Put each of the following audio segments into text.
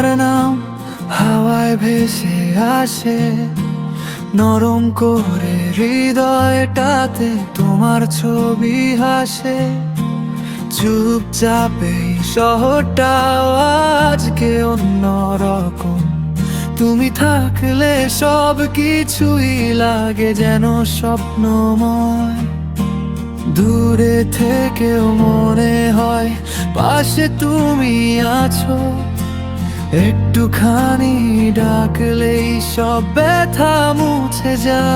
তোমার নাম হাওয়ায় ভেসে আসে, নরম করে হৃদয়টাতে তোমার ছবি হাসে। চুপচাপ এই শহরটাও আজকে অন্যরকম, তুমি থাকলে সব কিছুই লাগে যেন স্বপ্নময়। দূরে থেকেও মনে হয় পাশে তুমি আছো, একটুখানি ডাকলেই সব ব্যথা মুছে যায়।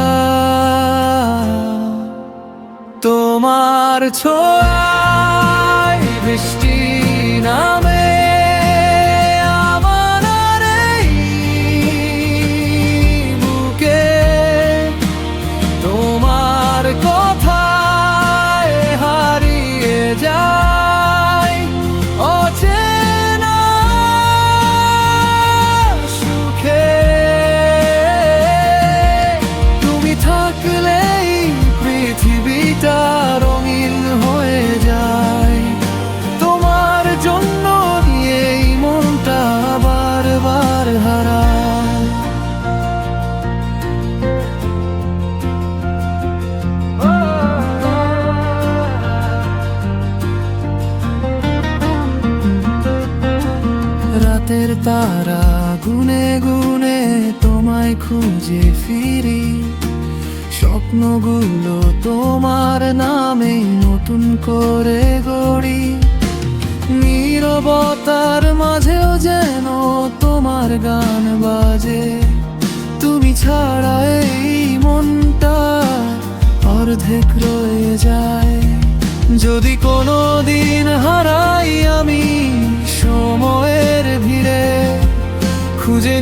তোমার ছোঁয়ায় বৃষ্টি নামে আমার আর এই বুকে, তোমার কথায় হারিয়ে যায় অচেনা সুখে। তুমি থাকলেই পৃথিবীটা রঙিন হয়ে যায়, তোমার জন্য এই মনটা বারবার হারায়। রাতের তারা গুনে গুনে তোমায় খুঁজে ফিরি, স্বপ্নগুলো তোমার নামে নতুন করে গড়ি। নীরবতার মাঝেও যেন তোমার গান বাজে, তুমি ছাড়া এই মনটা অর্ধেক রয়ে যায়। যদি কোনো দিন হারাই আমি সময়ের ভিড়ে, খুঁজে